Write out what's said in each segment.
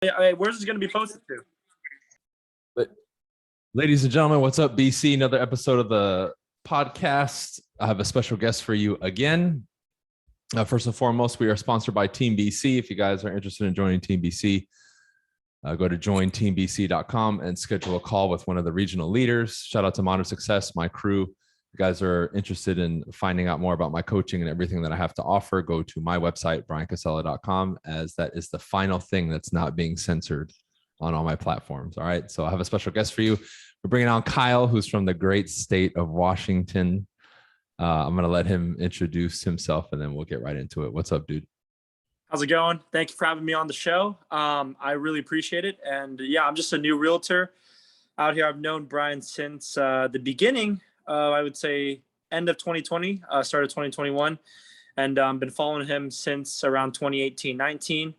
Where's this going to be posted to? But ladies and gentlemen, what's up, BC? Another episode of the podcast. I have a special guest for you again. First and foremost, we are sponsored by Team BC. If you guys are interested in joining Team BC, go to jointeambc.com and schedule a call with one of the regional leaders. Shout out to Modern Success, my crew. If you guys are interested in finding out more about my coaching and everything that I have to offer, go to my website, briancasella.com, as that is the final thing that's not being censored on all my platforms. All right. So I have a special guest for you. We're bringing on Kyle, who's from the great state of Washington. I'm going to let him introduce himself and then we'll get right into it. What's up, dude? How's it going? Thank you for having me on the show. I really appreciate it. And yeah, I'm just a new realtor out here. I've known Brian since the beginning, I would say end of 2020, started 2021, and been following him since around 2018, 19.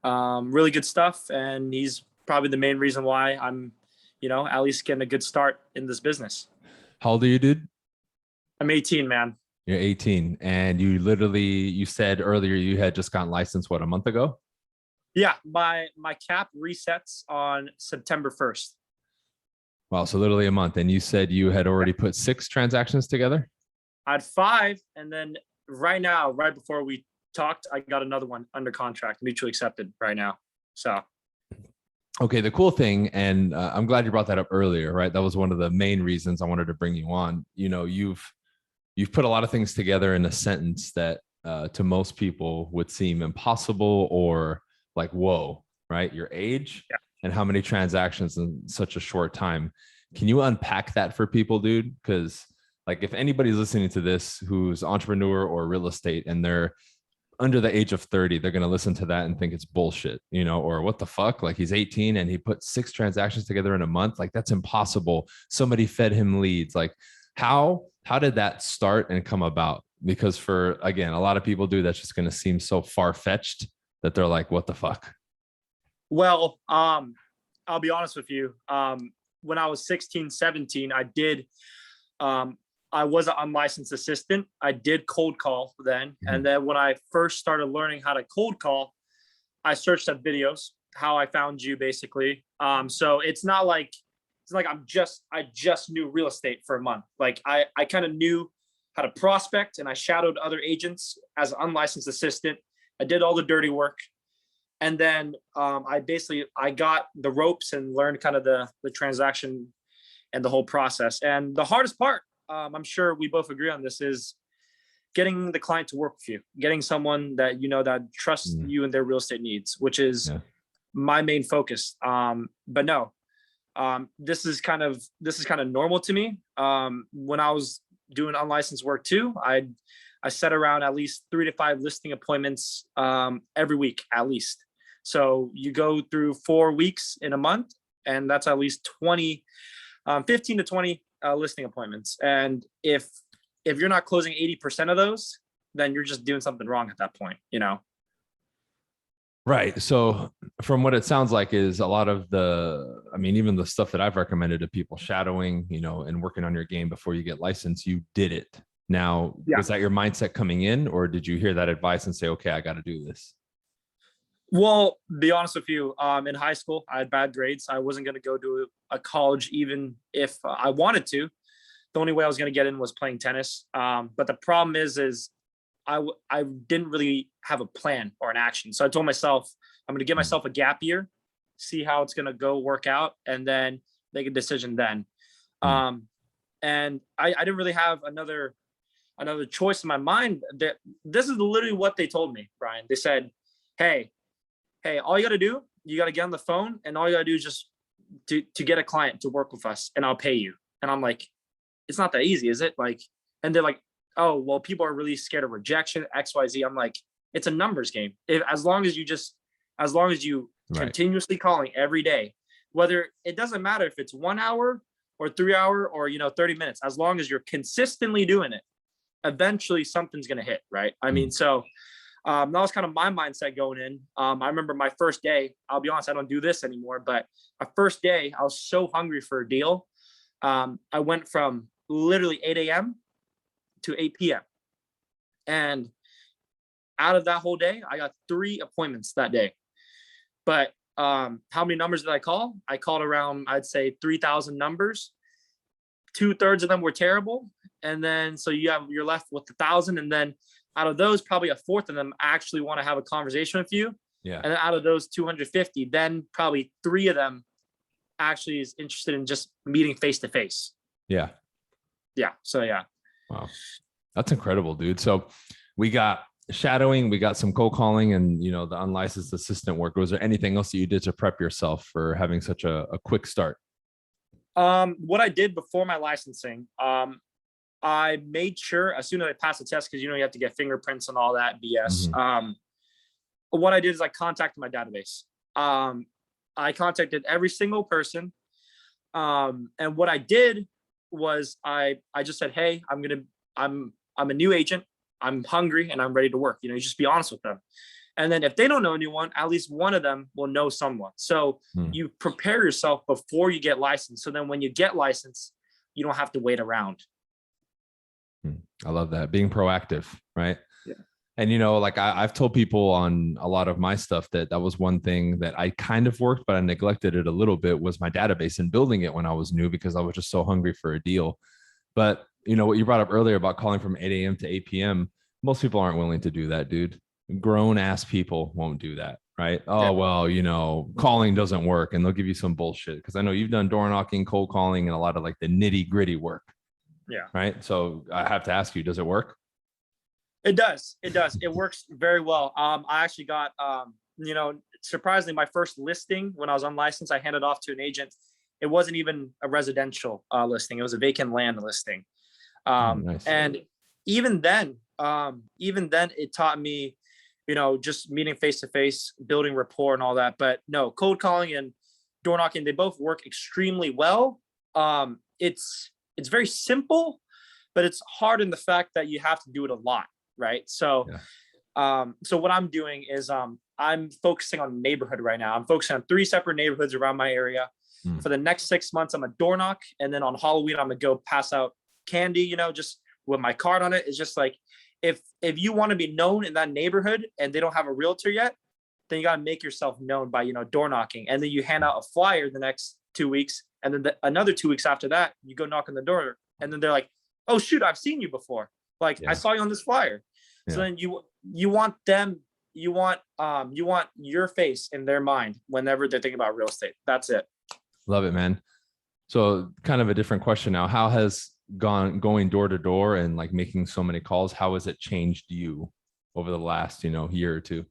Really good stuff. And he's probably the main reason why I'm, at least getting a good start in this business. How old are you, dude? I'm 18, man. You're 18. And you said earlier you had just gotten licensed, what, a month ago? Yeah. My cap resets on September 1st. Wow. So literally a month. And you said you had already put 6 transactions together? I had 5. And then right now, right before we talked, I got another one under contract, mutually accepted right now. So. Okay. The cool thing, and I'm glad you brought that up earlier, right? That was one of the main reasons I wanted to bring you on. You've put a lot of things together in a sentence that to most people would seem impossible or like, whoa, right? Your age and how many transactions in such a short time. Can you unpack that for people, dude? Because like if anybody's listening to this who's entrepreneur or real estate and they're under the age of 30, they're going to listen to that and think it's bullshit, or what the fuck? Like he's 18 and he put 6 transactions together in a month. Like that's impossible. Somebody fed him leads. Like how did that start and come about? Because for, again, a lot of people do, that's just going to seem so far-fetched that they're like, what the fuck? Well, I'll be honest with you. When I was 16, 17, I was an unlicensed assistant. I did cold call then. Mm-hmm. And then when I first started learning how to cold call, I searched up videos, how I found you basically. So it's not like, I just knew real estate for a month. Like I kind of knew how to prospect and I shadowed other agents as an unlicensed assistant. I did all the dirty work. And then I got the ropes and learned kind of the transaction and the whole process. And the hardest part, I'm sure we both agree on this, is getting the client to work with you, getting someone that, that trusts you and their real estate needs, which is my main focus. But no, this is kind of normal to me. When I was doing unlicensed work too, I set around at least 3 to 5 listing appointments every week, at least. So you go through 4 weeks in a month, and that's at least 15 to 20 listing appointments. And if you're not closing 80% of those, then you're just doing something wrong at that point, Right. So from what it sounds like is a lot of even the stuff that I've recommended to people, shadowing, and working on your game before you get licensed, you did it. Now, was that your mindset coming in, or did you hear that advice and say, okay, I got to do this? Well, be honest with you, in high school, I had bad grades. I wasn't going to go to a college, even if I wanted to. The only way I was going to get in was playing tennis. But the problem is I didn't really have a plan or an action. So I told myself, I'm going to give myself a gap year, see how it's going to go work out, and then make a decision then. And I didn't really have another choice in my mind. This is literally what they told me, Brian. They said, hey, all you got to do, you got to get on the phone, and all you got to do is just to get a client to work with us, and I'll pay you. And I'm like, it's not that easy, is it? Like, and they're like, oh, well, people are really scared of rejection, XYZ. I'm like, it's a numbers game. As long as you continuously calling every day, whether it doesn't matter if it's 1 hour or 3 hour or, 30 minutes, as long as you're consistently doing it, eventually something's going to hit. Right. I mean, so that was kind of my mindset going in. I remember my first day, I'll be honest, I don't do this anymore, but my first day, I was so hungry for a deal. I went from literally 8 a.m. to 8 p.m. And out of that whole day, I got 3 appointments that day. But how many numbers did I call? I called around, I'd say 3,000 numbers. 2/3 of them were terrible. And then, so you're left with 1,000. And then out of those, probably a fourth of them actually want to have a conversation with you. Yeah. And then out of those 250, then probably 3 of them actually is interested in just meeting face to face. Yeah. Yeah. So yeah. Wow. That's incredible, dude. So we got shadowing, we got some cold calling, and you know, the unlicensed assistant work. Was there anything else that you did to prep yourself for having such a quick start? What I did before my licensing, I made sure as soon as I passed the test, because you know you have to get fingerprints and all that BS. Mhm. What I did is I contacted my database. I contacted every single person. And what I did was I just said, hey, I'm a new agent. I'm hungry and I'm ready to work. You know, you just be honest with them. And then if they don't know anyone, at least one of them will know someone. So Hmm. you prepare yourself before you get licensed. So then when you get licensed, you don't have to wait around. I love that. Being proactive, right? Yeah. And, you know, like I've told people on a lot of my stuff that that was one thing that I kind of worked, but I neglected it a little bit, was my database and building it when I was new, because I was just so hungry for a deal. But, you know, what you brought up earlier about calling from 8 a.m. to 8 p.m., most people aren't willing to do that, dude. Grown ass people won't do that, right? Yeah. Oh, well, you know, calling doesn't work, and they'll give you some bullshit. Because I know you've done door knocking, cold calling, and a lot of like the nitty gritty work. Yeah. Right. So I have to ask you, does it work? It does. It does. It works very well. I actually got, you know, surprisingly, my first listing when I was unlicensed, I handed off to an agent. It wasn't even a residential listing. It was a vacant land listing. Nice. And even then it taught me, you know, just meeting face to face, building rapport and all that. But no, cold calling and door knocking, they both work extremely well. It's very simple, but it's hard in the fact that you have to do it a lot, right? So so what I'm doing is I'm focusing on neighborhood right now. I'm focusing on 3 separate neighborhoods around my area. Hmm. For the next 6 months, I'm a door knock, and then on Halloween, I'm gonna go pass out candy, you know, just with my card on it. It's just like, if you want to be known in that neighborhood and they don't have a realtor yet, then you got to make yourself known by, you know, door knocking. And then you hand out a flyer the next 2 weeks, and then another 2 weeks after that, you go knock on the door, and then they're like, oh shoot, I've seen you before. Like, I saw you on this flyer. Yeah. So then you want them, you want your face in their mind whenever they're thinking about real estate. That's it. Love it, man. So kind of a different question now. How has going door to door and like making so many calls, how has it changed you over the last, you know, year or two?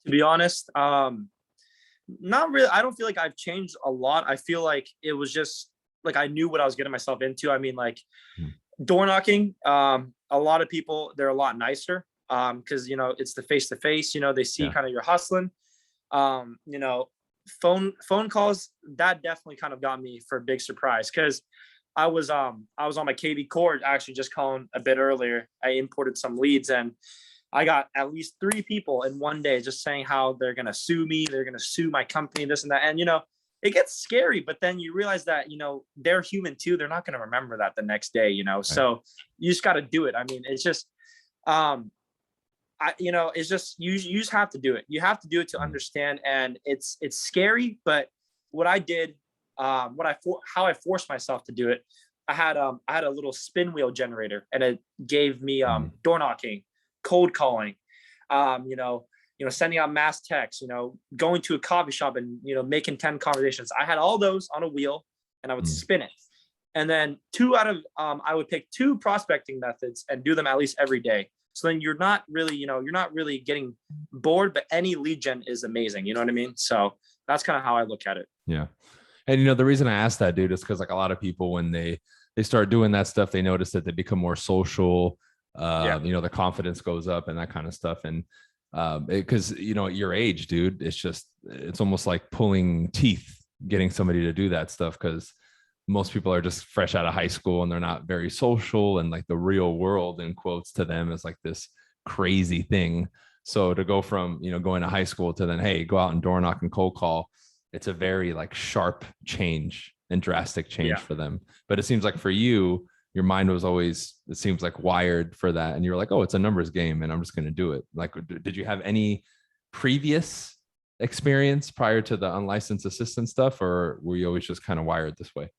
To be honest, not really. I don't feel like I've changed a lot. I feel like it was just like I knew what I was getting myself into. I mean, like door knocking, a lot of people, they're a lot nicer, because you know, it's the face to face, you know, they see kind of you're hustling. You know, phone calls, that definitely kind of got me for a big surprise, because I was on my KV cord actually just calling a bit earlier. I imported some leads, and I got at least 3 people in one day just saying how they're going to sue me. They're going to sue my company, this and that. And, you know, it gets scary, but then you realize that, you know, they're human too. They're not going to remember that the next day, you know? Right. So you just got to do it. I mean, it's just, you know, it's just, you just have to do it. You have to do it to understand. And it's scary, but what I did, how I forced myself to do it, I had a little spin wheel generator, and it gave me door knocking, cold calling, you know, sending out mass texts, you know, going to a coffee shop and, you know, making 10 conversations. I had all those on a wheel, and I would spin it. And then I would pick 2 prospecting methods and do them at least every day. So then you're not really, you know, you're not really getting bored, but any lead gen is amazing. You know what I mean? So that's kind of how I look at it. Yeah. And, you know, the reason I asked that, dude, is because like a lot of people, when they start doing that stuff, they notice that they become more social. You know, the confidence goes up and that kind of stuff. And because, you know, at your age, dude, it's almost like pulling teeth, getting somebody to do that stuff, because most people are just fresh out of high school and they're not very social, and like the real world, in quotes, to them is like this crazy thing. So to go from, you know, going to high school to then, hey, go out and door knock and cold call, it's a very like sharp change and drastic change for them. But it seems like for you, your mind was always, it seems like, wired for that. And you're like, oh, it's a numbers game and I'm just going to do it. Like, did you have any previous experience prior to the unlicensed assistant stuff, or were you always just kind of wired this way?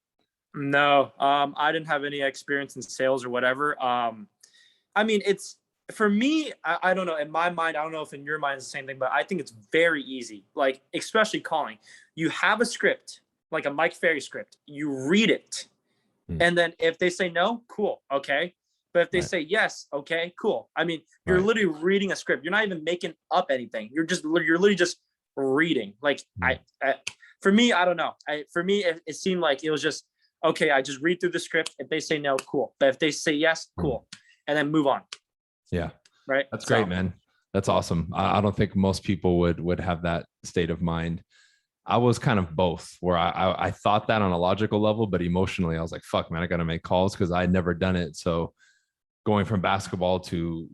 No, I didn't have any experience in sales or whatever. I mean, it's for me, I don't know. In my mind, I don't know if in your mind it's the same thing, but I think it's very easy. Like, especially calling. You have a script, like a Mike Ferry script. You read it. Hmm. And then if they say no, cool. Okay. But if they Right. say yes, okay, cool. I mean, you're Right. literally reading a script. You're not even making up anything. You're literally just reading. Like Hmm. for me, I don't know. For me, it seemed like it was just, okay, I just read through the script. If they say no, cool. But if they say yes, Hmm. cool. And then move on. Yeah. Right. That's great, So man. That's awesome. I don't think most people would have that state of mind. I was kind of both, where I thought that on a logical level, but emotionally, I was like, "Fuck, man, I got to make calls," because I had never done it. So going from basketball to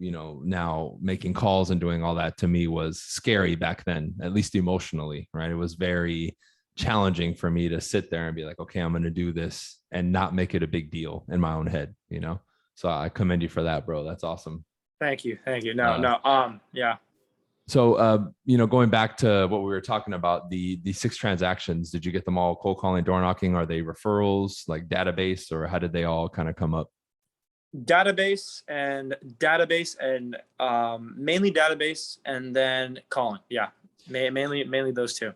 now making calls and doing all that to me was scary back then, at least emotionally, right? It was very challenging for me to sit there and be like, "Okay, I'm going to do this," and not make it a big deal in my own head. So I commend you for that, bro. That's awesome. thank you. Thank you. No, Uh, no. Yeah. So, going back to what we were talking about, the six transactions, did you get them all cold calling, door knocking? Are they referrals, like database, or how did they all kind of come up? Database and mainly database and then calling. Yeah. Mainly those two.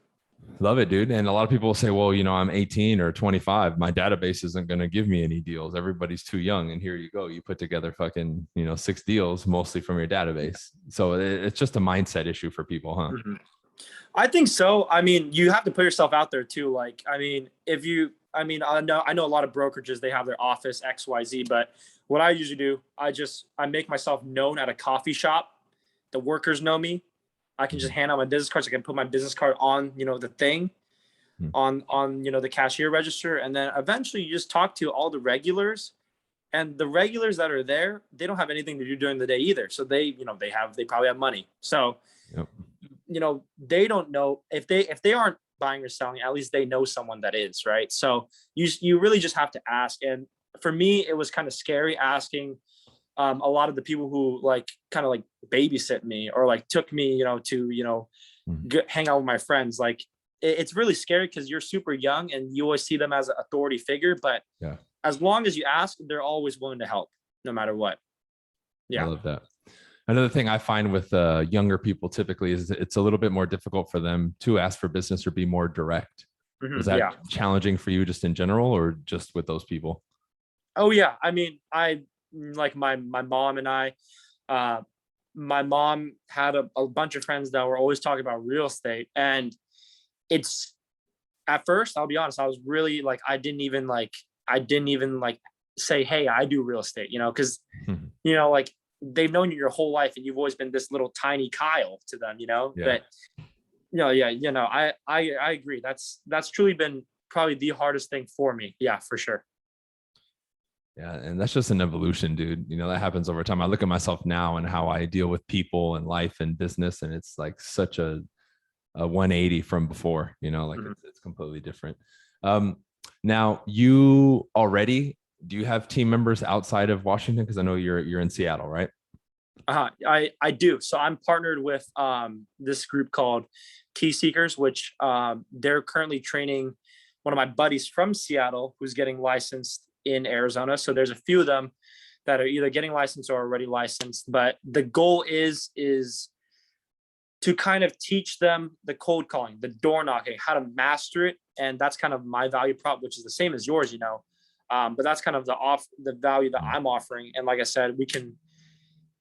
Love it, dude. And a lot of people will say, well, I'm 18 or 25. My database isn't going to give me any deals. Everybody's too young. And here you go. You put together fucking, six deals, mostly from your database. So it's just a mindset issue for people, huh? Mhm. I think so. I mean, you have to put yourself out there too. Like, I mean, I know a lot of brokerages, they have their office XYZ, but what I usually do, I make myself known at a coffee shop. The workers know me. I can just Mhm. hand out my business cards. I can put my business card on, the thing Mhm. on, the cashier register. And then eventually you just talk to all the regulars, and the regulars that are there, they don't have anything to do during the day either. So they probably have money. So Yep. they don't know if they aren't buying or selling, at least they know someone that is, right? So you really just have to ask. And for me, it was kind of scary asking a lot of the people who like kind of like babysit me or like took me, to Mhm. hang out with my friends. Like it's really scary because you're super young and you always see them as an authority figure, but Yeah. as long as you ask, they're always willing to help no matter what. I Yeah. love that. Another thing I find with younger people typically is it's a little bit more difficult for them to ask for business or be more direct. Was that Yeah. challenging for you just in general or just with those people? Oh yeah. I mean, I like my mom and I. Uh, my mom had a bunch of friends that were always talking about real estate, and it's at first, I'll be honest, I was really like, I didn't even like say, hey, I do real estate, because like they've known you your whole life, and you've always been this little tiny Kyle to them, Yeah. But yeah, I agree. That's truly been probably the hardest thing for me. Yeah, for sure. Yeah, and that's just an evolution, dude. That happens over time. I look at myself now and how I deal with people and life and business, and it's like such a 180 from before. Like Mhm. it's completely different. Um, Now, you already do you have team members outside of Washington? Because I know you're in Seattle, right? I do. So I'm partnered with this group called Key Seekers, which they're currently training one of my buddies from Seattle who's getting licensed in Arizona. So there's a few of them that are either getting licensed or already licensed. But the goal is to kind of teach them the cold calling, the door knocking, how to master it. And that's kind of my value prop, which is the same as yours, but that's kind of the value that I'm offering. And like I said, we can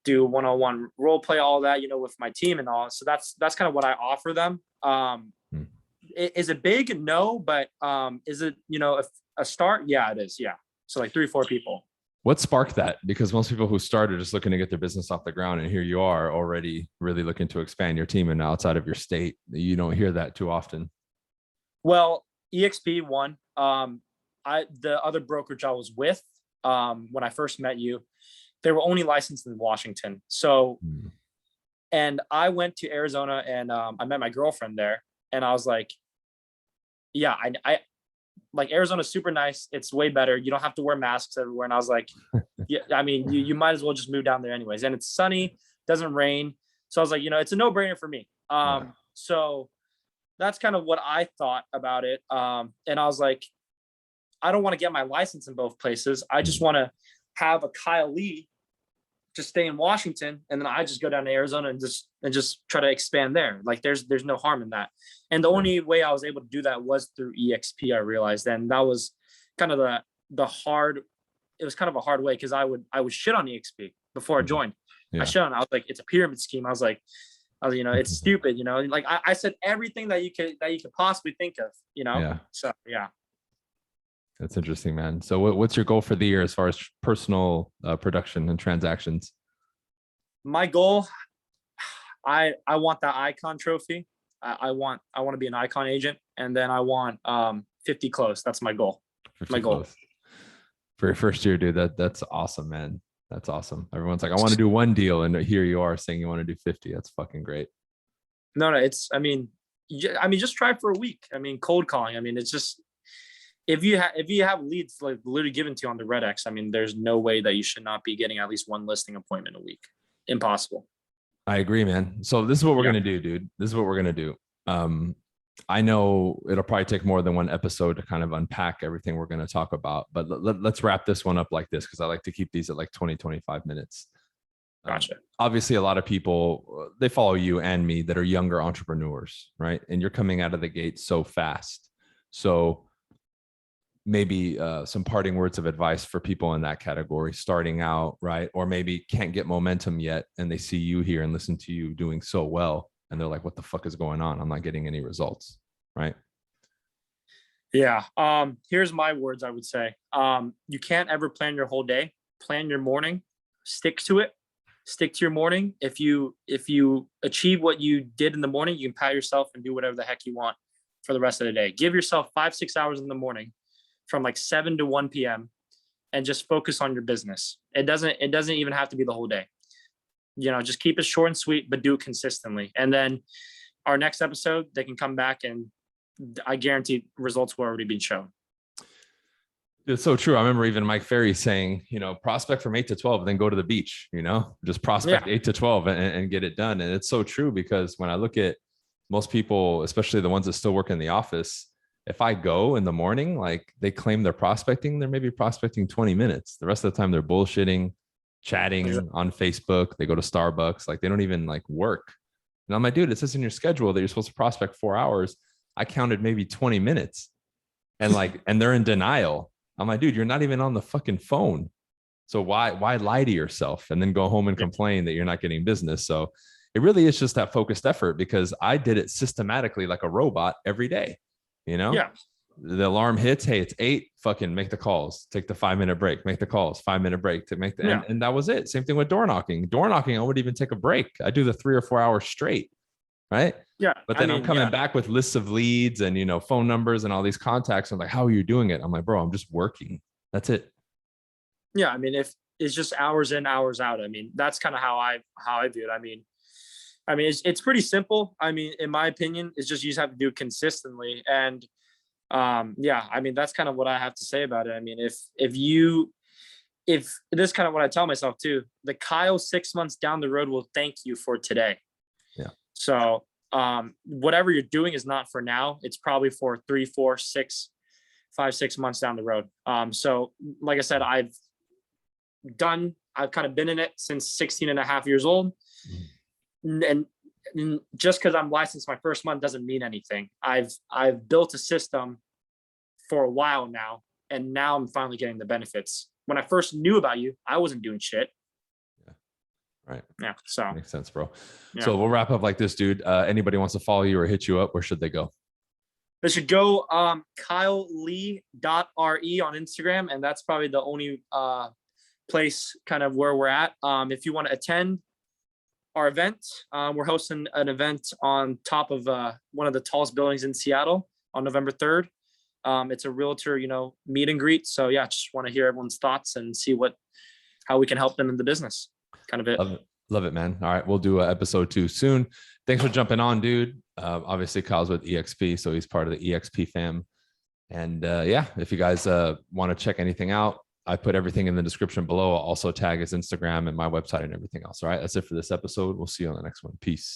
do one-on-one role play, all that, with my team and all. So that's kind of what I offer them. Hmm. Is it big? No, but is it, a start? Yeah, it is. Yeah. So like 3, 4 people. What sparked that? Because most people who start are just looking to get their business off the ground, and here you are already really looking to expand your team and outside of your state. You don't hear that too often. Well, EXP one. The other brokerage I was with, when I first met you, they were only licensed in Washington. So, Hmm. and I went to Arizona and I met my girlfriend there, and I was like, yeah, I like Arizona's super nice. It's way better. You don't have to wear masks everywhere. And I was like, yeah, I mean, you might as well just move down there anyways. And it's sunny, doesn't rain. So I was like, it's a no brainer for me. Yeah. So that's kind of what I thought about it. And I was like, I don't want to get my license in both places. I just Mm. want to have a Kyle Lee just stay in Washington, and then I just go down to Arizona and just try to expand there. Like there's no harm in that. And the Yeah. only way I was able to do that was through EXP, I realized. And that was kind of the hard, it was kind of a hard way, because I would shit on EXP before I Mhm. joined. I Yeah. shit on it. I was like, it's a pyramid scheme. It's stupid, like I said everything that you could possibly think of, Yeah. So yeah. That's interesting, man. So what's your goal for the year as far as personal production and transactions? My goal, I want that icon trophy. I want to be an icon agent, and then I want 50 close. That's my goal. 50 My goal. close for your first year, dude. That's awesome, man. That's awesome. Everyone's like, I want to do one deal, and here you are saying you want to do 50. That's fucking great. No, it's. Just try for a week. Cold calling. It's just, if you have leads like literally given to you on the Red X, there's no way that you should not be getting at least one listing appointment a week. Impossible. I agree, man. So this is what we're Yeah. gonna do, dude. This is what we're gonna do. I know it'll probably take more than one episode to kind of unpack everything we're going to talk about, but let's wrap this one up like this, because I like to keep these at like 20, 25 minutes. Gotcha. Obviously, a lot of people, they follow you and me that are younger entrepreneurs, right? And you're coming out of the gate so fast. So maybe some parting words of advice for people in that category starting out, right? Or maybe can't get momentum yet, and they see you here and listen to you doing so well, and they're like, what the fuck is going on? I'm not getting any results, right? Yeah. Here's my words, I would say. You can't ever plan your whole day. Plan your morning, stick to it, stick to your morning. If you achieve what you did in the morning, you can pat yourself and do whatever the heck you want for the rest of the day. Give yourself 5-6 hours in the morning from like 7 to 1 p.m. and just focus on your business. It doesn't even have to be the whole day. Just keep it short and sweet, but do it consistently. And then our next episode, they can come back, and I guarantee results will already be shown. It's so true. I remember even Mike Ferry saying, prospect from 8 to 12, then go to the beach, just prospect 8 to 12 and get it done. And it's so true, because when I look at most people, especially the ones that still work in the office, if I go in the morning, like they claim they're prospecting, they're maybe prospecting 20 minutes. The rest of the time they're bullshitting, chatting on Facebook. They go to Starbucks. Like they don't even like work. And I'm like, dude, it says in your schedule that you're supposed to prospect 4 hours. I counted maybe 20 minutes, and they're in denial. I'm like, dude, you're not even on the fucking phone. So why lie to yourself and then go home and complain that you're not getting business? So it really is just that focused effort, because I did it systematically like a robot every day. Yeah. The alarm hits. Hey, it's 8. Fucking make the calls. Take the 5-minute break. Make the calls. 5-minute break to make the. Yeah. And that was it. Same thing with door knocking. Door knocking, I would even take a break. I do the 3 or 4 hours straight. Right. Yeah. But then I'm coming back with lists of leads and, phone numbers and all these contacts. I'm like, how are you doing it? I'm like, bro, I'm just working. That's it. Yeah. If it's just hours in, hours out, that's kind of how I view it. It's pretty simple. In my opinion, it's just, you just have to do it consistently. And that's kind of what I have to say about it. If this is kind of what I tell myself too, the Kyle 6 months down the road will thank you for today. Yeah. So whatever you're doing is not for now. It's probably for 3, 4, 6, 5, 6 months down the road. So like I said, I've kind of been in it since 16 and a half years old. And just because I'm licensed my first month doesn't mean anything. I've built a system for a while now, and now I'm finally getting the benefits. When I first knew about you, I wasn't doing shit. Yeah. Right. Yeah. So makes sense, bro. Yeah. So we'll wrap up like this, dude. Anybody wants to follow you or hit you up, where should they go? They should go KyleLee.re on Instagram, and that's probably the only place kind of where we're at. If you want to attend our event, we're hosting an event on top of one of the tallest buildings in Seattle on November 3rd. It's a realtor, meet and greet. So yeah, just want to hear everyone's thoughts and see how we can help them in the business. Kind of it. Love it, man. All right. We'll do episode 2 soon. Thanks for jumping on, dude. Obviously Kyle's with EXP, so he's part of the EXP fam. And if you guys want to check anything out, I put everything in the description below. I'll also tag his Instagram and my website and everything else. All right. That's it for this episode. We'll see you on the next one. Peace.